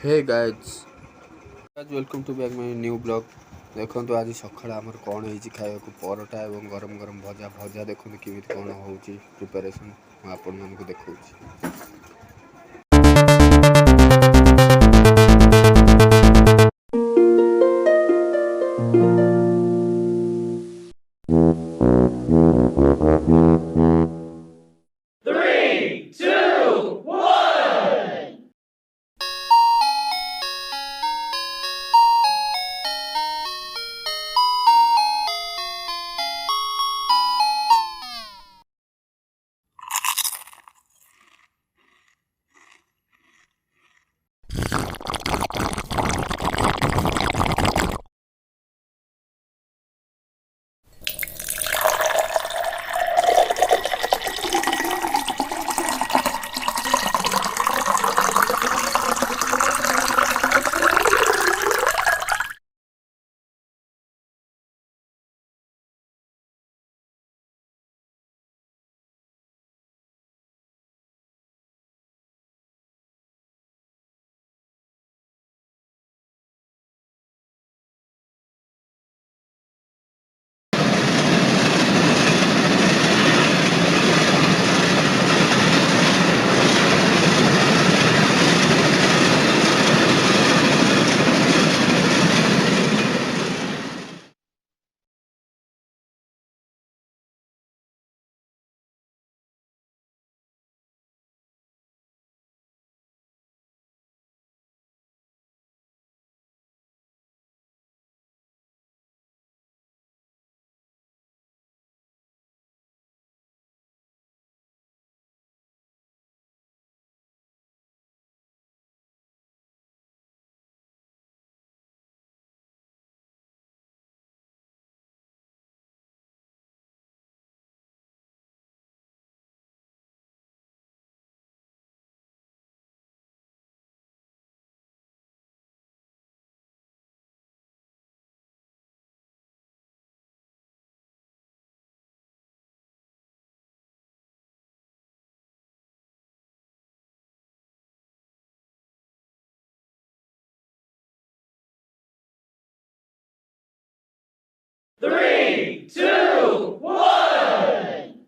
Hey guys welcome to back my new blog. देखो आज सकाଳେ आमर कौन है खाया परोटा और गरम गरम भजा भजा देखो केमी कौन हो प्रिपेरेसन आपण मानक देखा। Three, two, one. Three,